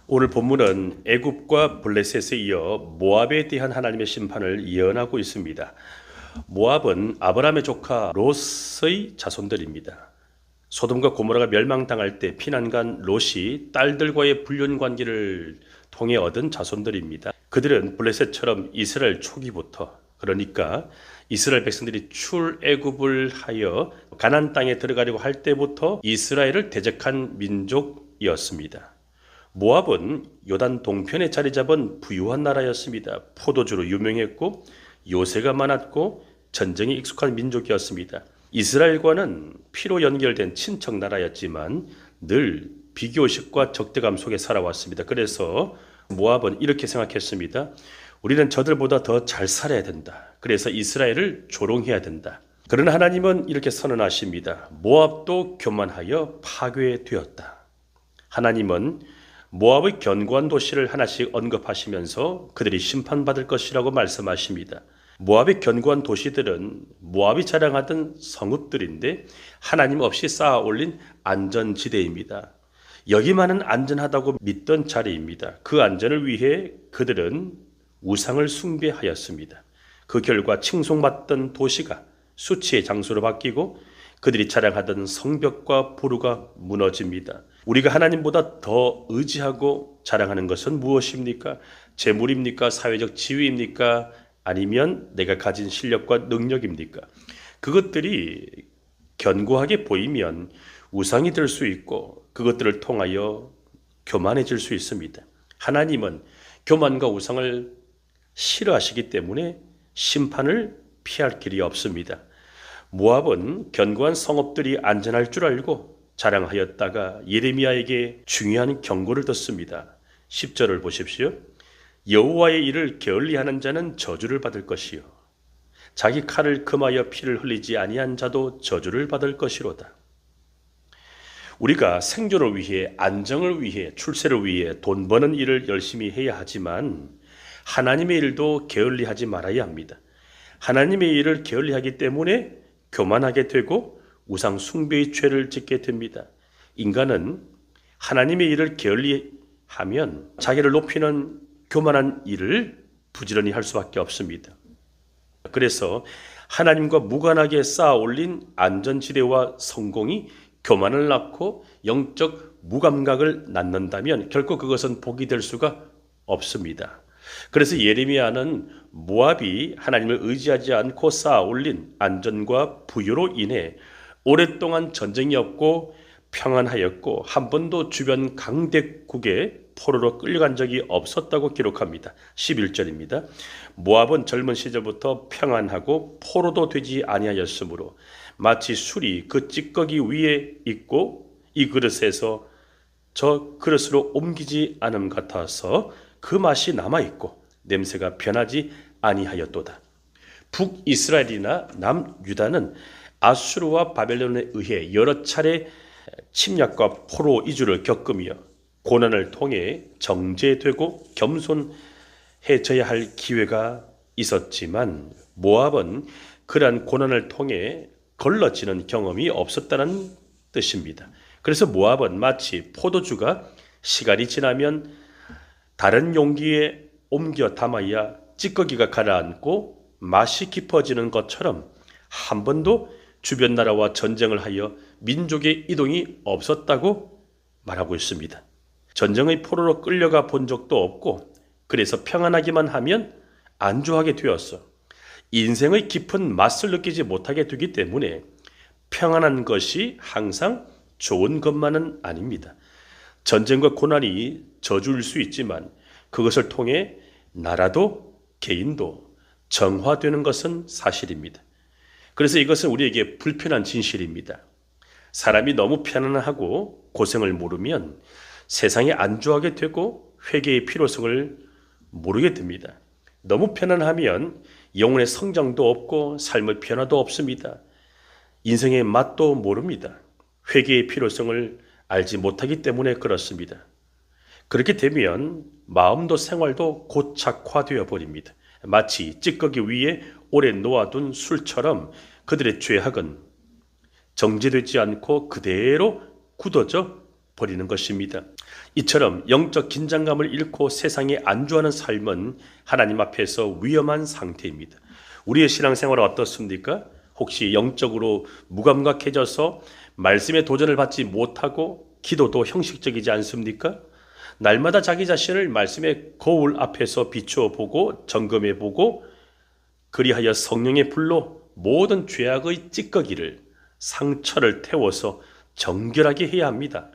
오늘 본문은 애굽과 블레셋에 이어 모압에 대한 하나님의 심판을 예언하고 있습니다. 모압은 아브라함의 조카 롯의 자손들입니다. 소돔과 고모라가 멸망당할 때 피난간 롯이 딸들과의 불륜 관계를 통해 얻은 자손들입니다. 그들은 블레셋처럼 이스라엘 초기부터, 그러니까 이스라엘 백성들이 출애굽을 하여 가나안 땅에 들어가려고 할 때부터 이스라엘을 대적한 민족이었습니다. 모압은 요단 동편에 자리 잡은 부유한 나라였습니다. 포도주로 유명했고 요새가 많았고 전쟁에 익숙한 민족이었습니다. 이스라엘과는 피로 연결된 친척 나라였지만 늘 비교의식과 적대감 속에 살아왔습니다. 그래서 모압은 이렇게 생각했습니다. 우리는 저들보다 더 잘 살아야 된다. 그래서 이스라엘을 조롱해야 된다. 그러나 하나님은 이렇게 선언하십니다. 모압도 교만하여 파괴되었다. 하나님은 모압의 견고한 도시를 하나씩 언급하시면서 그들이 심판받을 것이라고 말씀하십니다. 모압의 견고한 도시들은 모압이 자랑하던 성읍들인데 하나님 없이 쌓아 올린 안전지대입니다. 여기만은 안전하다고 믿던 자리입니다. 그 안전을 위해 그들은 우상을 숭배하였습니다. 그 결과 칭송받던 도시가 수치의 장소로 바뀌고 그들이 자랑하던 성벽과 보루가 무너집니다. 우리가 하나님보다 더 의지하고 자랑하는 것은 무엇입니까? 재물입니까? 사회적 지위입니까? 아니면 내가 가진 실력과 능력입니까? 그것들이 견고하게 보이면 우상이 될 수 있고 그것들을 통하여 교만해질 수 있습니다. 하나님은 교만과 우상을 싫어하시기 때문에 심판을 피할 길이 없습니다. 모압은 견고한 성읍들이 안전할 줄 알고 자랑하였다가 예레미야에게 중요한 경고를 듣습니다. 10절을 보십시오. 여호와의 일을 게을리하는 자는 저주를 받을 것이요 자기 칼을 금하여 피를 흘리지 아니한 자도 저주를 받을 것이로다. 우리가 생존을 위해, 안정을 위해, 출세를 위해 돈 버는 일을 열심히 해야 하지만 하나님의 일도 게을리하지 말아야 합니다. 하나님의 일을 게을리하기 때문에 교만하게 되고 우상 숭배의 죄를 짓게 됩니다. 인간은 하나님의 일을 게을리하면 자기를 높이는 교만한 일을 부지런히 할 수밖에 없습니다. 그래서 하나님과 무관하게 쌓아 올린 안전지대와 성공이 교만을 낳고 영적 무감각을 낳는다면 결코 그것은 복이 될 수가 없습니다. 그래서 예레미야는 모압이 하나님을 의지하지 않고 쌓아 올린 안전과 부유로 인해 오랫동안 전쟁이 없고 평안하였고 한 번도 주변 강대국에 포로로 끌려간 적이 없었다고 기록합니다. 11절입니다. 모압은 젊은 시절부터 평안하고 포로도 되지 아니하였으므로 마치 술이 그 찌꺼기 위에 있고 이 그릇에서 저 그릇으로 옮기지 않음 같아서 그 맛이 남아있고 냄새가 변하지 아니하였도다. 북이스라엘이나 남유다는 아수르와 바벨론에 의해 여러 차례 침략과 포로 이주를 겪으며 고난을 통해 정죄되고 겸손해져야 할 기회가 있었지만 모압은 그러한 고난을 통해 걸러지는 경험이 없었다는 뜻입니다. 그래서 모압은 마치 포도주가 시간이 지나면 다른 용기에 옮겨 담아야 찌꺼기가 가라앉고 맛이 깊어지는 것처럼 한 번도 주변 나라와 전쟁을 하여 민족의 이동이 없었다고 말하고 있습니다. 전쟁의 포로로 끌려가 본 적도 없고 그래서 평안하기만 하면 안주하게 되었어. 인생의 깊은 맛을 느끼지 못하게 되기 때문에 평안한 것이 항상 좋은 것만은 아닙니다. 전쟁과 고난이 저주일 수 있지만 그것을 통해 나라도 개인도 정화되는 것은 사실입니다. 그래서 이것은 우리에게 불편한 진실입니다. 사람이 너무 편안하고 고생을 모르면 세상에 안주하게 되고 회개의 필요성을 모르게 됩니다. 너무 편안하면 영혼의 성장도 없고 삶의 변화도 없습니다. 인생의 맛도 모릅니다. 회개의 필요성을 알지 못하기 때문에 그렇습니다. 그렇게 되면 마음도 생활도 고착화되어 버립니다. 마치 찌꺼기 위에 오래 놓아둔 술처럼 그들의 죄악은 정제되지 않고 그대로 굳어져 버리는 것입니다. 이처럼 영적 긴장감을 잃고 세상에 안주하는 삶은 하나님 앞에서 위험한 상태입니다. 우리의 신앙생활은 어떻습니까? 혹시 영적으로 무감각해져서 말씀에 도전을 받지 못하고 기도도 형식적이지 않습니까? 날마다 자기 자신을 말씀의 거울 앞에서 비추어 보고 점검해 보고 그리하여 성령의 불로 모든 죄악의 찌꺼기를 상처를 태워서 정결하게 해야 합니다.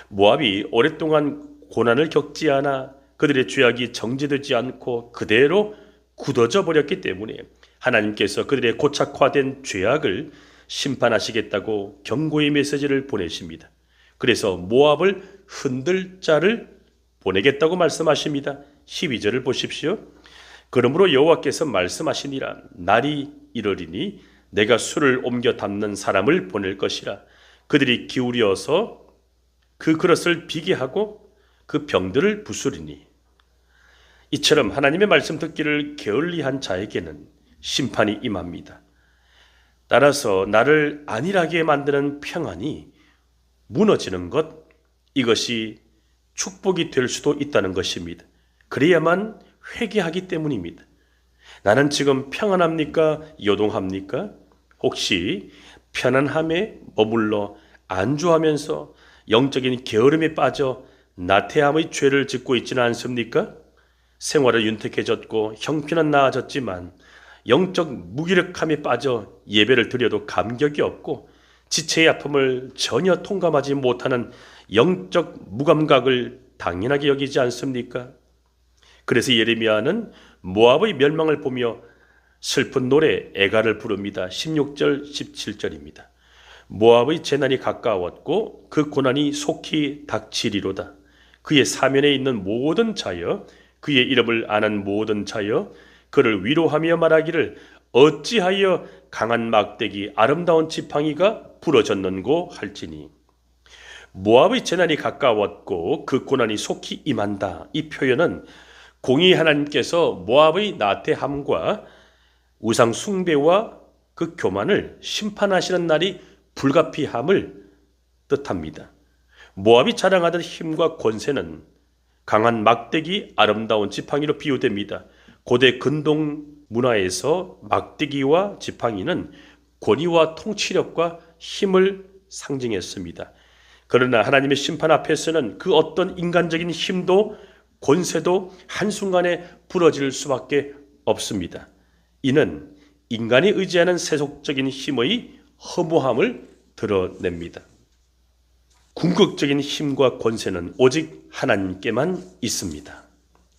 모압이 오랫동안 고난을 겪지 않아 그들의 죄악이 정제되지 않고 그대로 굳어져 버렸기 때문에 하나님께서 그들의 고착화된 죄악을 심판하시겠다고 경고의 메시지를 보내십니다. 그래서 모압을 흔들 자를 보내겠다고 말씀하십니다. 12절을 보십시오. 그러므로 여호와께서 말씀하시니라. 날이 이르리니 내가 술을 옮겨 담는 사람을 보낼 것이라. 그들이 기울여서 그 그릇을 비게 하고 그 병들을 부수리니. 이처럼 하나님의 말씀 듣기를 게을리한 자에게는 심판이 임합니다. 따라서 나를 안일하게 만드는 평안이 무너지는 것, 이것이 축복이 될 수도 있다는 것입니다. 그래야만 회개하기 때문입니다. 나는 지금 평안합니까? 요동합니까? 혹시 편안함에 머물러 안주하면서 영적인 게으름에 빠져 나태함의 죄를 짓고 있지는 않습니까? 생활은 윤택해졌고 형편은 나아졌지만 영적 무기력함에 빠져 예배를 드려도 감격이 없고 지체의 아픔을 전혀 통감하지 못하는 영적 무감각을 당연하게 여기지 않습니까? 그래서 예레미야는 모압의 멸망을 보며 슬픈 노래 애가를 부릅니다. 16절 17절입니다. 모압의 재난이 가까웠고 그 고난이 속히 닥치리로다. 그의 사면에 있는 모든 자여, 그의 이름을 아는 모든 자여, 그를 위로하며 말하기를 어찌하여 강한 막대기 아름다운 지팡이가 부러졌는고 할지니. 모압의 재난이 가까웠고 그 고난이 속히 임한다. 이 표현은 공의 하나님께서 모압의 나태함과 우상 숭배와 그 교만을 심판하시는 날이 불가피함을 뜻합니다. 모압이 자랑하던 힘과 권세는 강한 막대기 아름다운 지팡이로 비유됩니다. 고대 근동 문화에서 막대기와 지팡이는 권위와 통치력과 힘을 상징했습니다. 그러나 하나님의 심판 앞에서는 그 어떤 인간적인 힘도 권세도 한순간에 부러질 수밖에 없습니다. 이는 인간이 의지하는 세속적인 힘의 허무함을 드러냅니다. 궁극적인 힘과 권세는 오직 하나님께만 있습니다.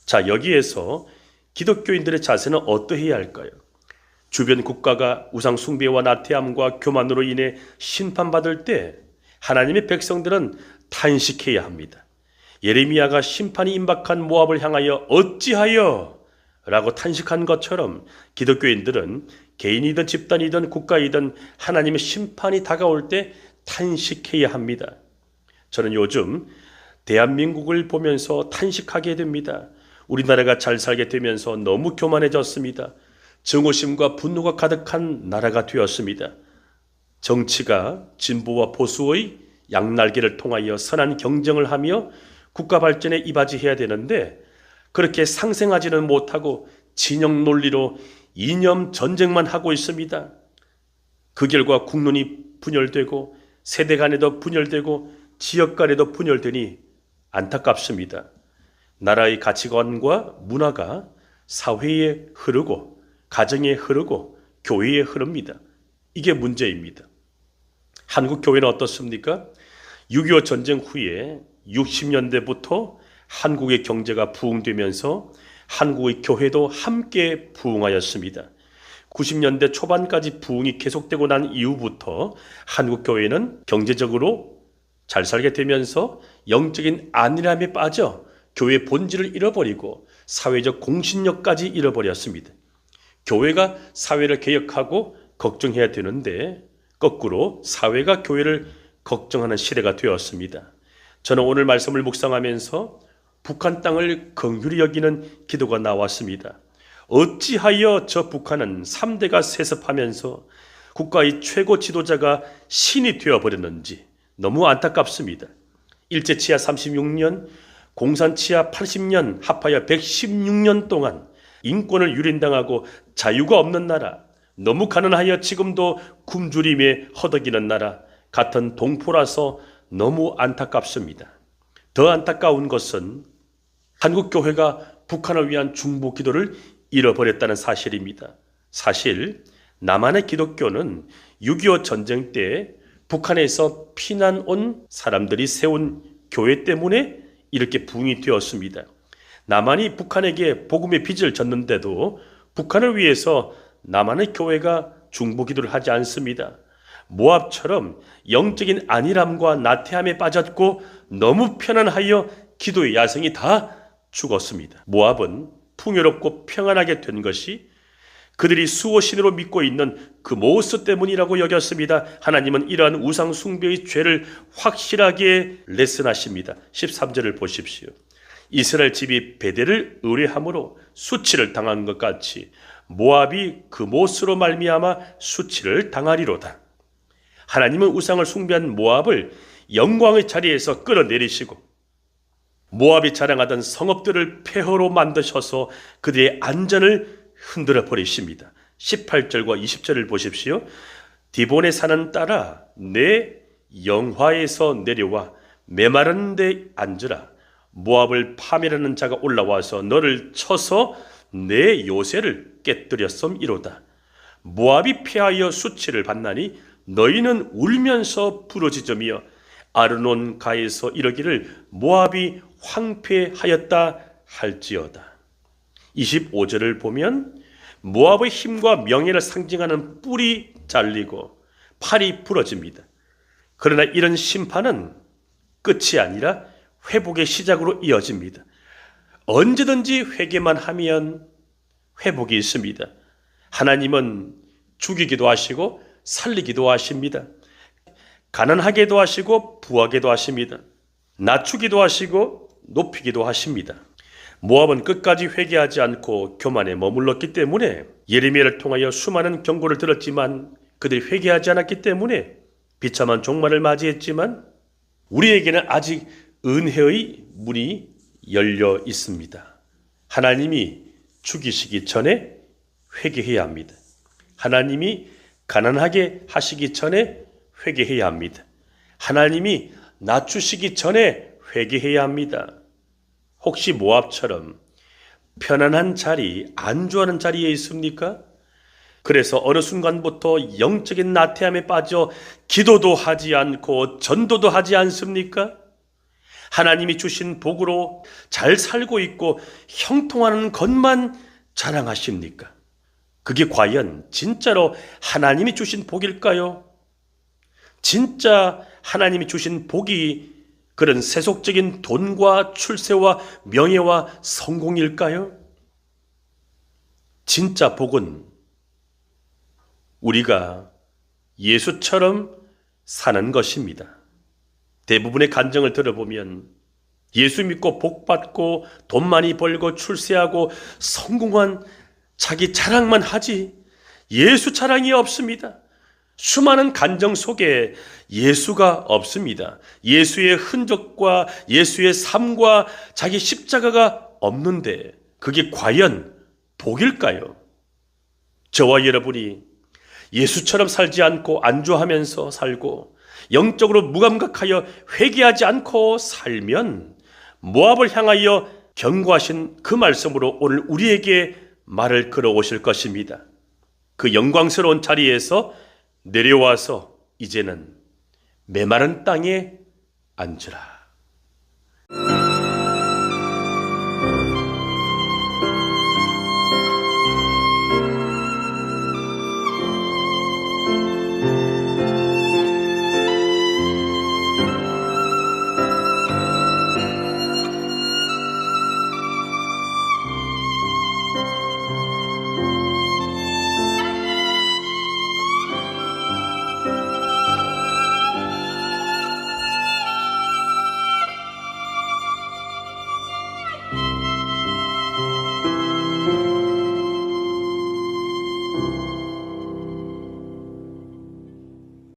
자, 여기에서 기독교인들의 자세는 어떠해야 할까요? 주변 국가가 우상 숭배와 나태함과 교만으로 인해 심판받을 때 하나님의 백성들은 탄식해야 합니다. 예레미야가 심판이 임박한 모압을 향하여 어찌하여 라고 탄식한 것처럼 기독교인들은 개인이든 집단이든 국가이든 하나님의 심판이 다가올 때 탄식해야 합니다. 저는 요즘 대한민국을 보면서 탄식하게 됩니다. 우리나라가 잘 살게 되면서 너무 교만해졌습니다. 증오심과 분노가 가득한 나라가 되었습니다. 정치가 진보와 보수의 양날개를 통하여 선한 경쟁을 하며 국가 발전에 이바지해야 되는데 그렇게 상생하지는 못하고 진영 논리로 이념 전쟁만 하고 있습니다. 그 결과 국론이 분열되고 세대 간에도 분열되고 지역 간에도 분열되니 안타깝습니다. 나라의 가치관과 문화가 사회에 흐르고 가정에 흐르고 교회에 흐릅니다. 이게 문제입니다. 한국 교회는 어떻습니까? 6.25 전쟁 후에 60년대부터 한국의 경제가 부흥되면서 한국의 교회도 함께 부흥하였습니다. 90년대 초반까지 부흥이 계속되고 난 이후부터 한국 교회는 경제적으로 잘 살게 되면서 영적인 안일함에 빠져 교회의 본질을 잃어버리고 사회적 공신력까지 잃어버렸습니다. 교회가 사회를 개혁하고 걱정해야 되는데 거꾸로 사회가 교회를 걱정하는 시대가 되었습니다. 저는 오늘 말씀을 묵상하면서 북한 땅을 긍휼히 여기는 기도가 나왔습니다. 어찌하여 저 북한은 3대가 세습하면서 국가의 최고 지도자가 신이 되어버렸는지 너무 안타깝습니다. 일제치하 36년, 공산치하 80년, 합하여 116년 동안 인권을 유린당하고 자유가 없는 나라, 너무 가난하여 지금도 굶주림에 허덕이는 나라 같은 동포라서 너무 안타깝습니다. 더 안타까운 것은 한국교회가 북한을 위한 중보 기도를 잃어버렸다는 사실입니다. 사실 남한의 기독교는 6.25 전쟁 때 북한에서 피난 온 사람들이 세운 교회 때문에 이렇게 부흥이 되었습니다. 남한이 북한에게 복음의 빚을 졌는데도 북한을 위해서 남한의 교회가 중보기도를 하지 않습니다. 모압처럼 영적인 안일함과 나태함에 빠졌고 너무 편안하여 기도의 야성이 다 죽었습니다. 모압은 풍요롭고 평안하게 된 것이 그들이 수호신으로 믿고 있는 그 모스 때문이라고 여겼습니다. 하나님은 이러한 우상 숭배의 죄를 확실하게 레슨하십니다. 13절을 보십시오. 이스라엘 집이 베델을 의뢰함으로 수치를 당한 것 같이 모압이 그 모스로 말미암아 수치를 당하리로다. 하나님은 우상을 숭배한 모압을 영광의 자리에서 끌어내리시고 모압이 자랑하던 성읍들을 폐허로 만드셔서 그들의 안전을 흔들어 버리십니다. 18절과 20절을 보십시오. 디본의 산은 따라 내 영화에서 내려와 메마른 데 앉으라. 모압을 파멸하는 자가 올라와서 너를 쳐서 내 요새를 깨뜨렸음이로다. 모압이 패하여 수치를 받나니 너희는 울면서 부르짖으며 아르논 가에서 이르기를 모압이 황폐하였다 할지어다. 25절을 보면 모압의 힘과 명예를 상징하는 뿔이 잘리고 팔이 부러집니다. 그러나 이런 심판은 끝이 아니라 회복의 시작으로 이어집니다. 언제든지 회개만 하면 회복이 있습니다. 하나님은 죽이기도 하시고 살리기도 하십니다. 가난하게도 하시고 부하게도 하십니다. 낮추기도 하시고 높이기도 하십니다. 모압은 끝까지 회개하지 않고 교만에 머물렀기 때문에 예레미야를 통하여 수많은 경고를 들었지만 그들이 회개하지 않았기 때문에 비참한 종말을 맞이했지만 우리에게는 아직 은혜의 문이 열려 있습니다. 하나님이 죽이시기 전에 회개해야 합니다. 하나님이 가난하게 하시기 전에 회개해야 합니다. 하나님이 낮추시기 전에 회개해야 합니다. 혹시 모압처럼 편안한 자리, 안주하는 자리에 있습니까? 그래서 어느 순간부터 영적인 나태함에 빠져 기도도 하지 않고 전도도 하지 않습니까? 하나님이 주신 복으로 잘 살고 있고 형통하는 것만 자랑하십니까? 그게 과연 진짜로 하나님이 주신 복일까요? 진짜 하나님이 주신 복이 그런 세속적인 돈과 출세와 명예와 성공일까요? 진짜 복은 우리가 예수처럼 사는 것입니다. 대부분의 간증을 들어보면 예수 믿고 복 받고 돈 많이 벌고 출세하고 성공한 자기 자랑만 하지 예수 자랑이 없습니다. 수많은 간증 속에 예수가 없습니다. 예수의 흔적과 예수의 삶과 자기 십자가가 없는데 그게 과연 복일까요? 저와 여러분이 예수처럼 살지 않고 안주하면서 살고 영적으로 무감각하여 회개하지 않고 살면 모압을 향하여 경고하신 그 말씀으로 오늘 우리에게 말을 걸어오실 것입니다. 그 영광스러운 자리에서 내려와서 이제는 메마른 땅에 앉으라.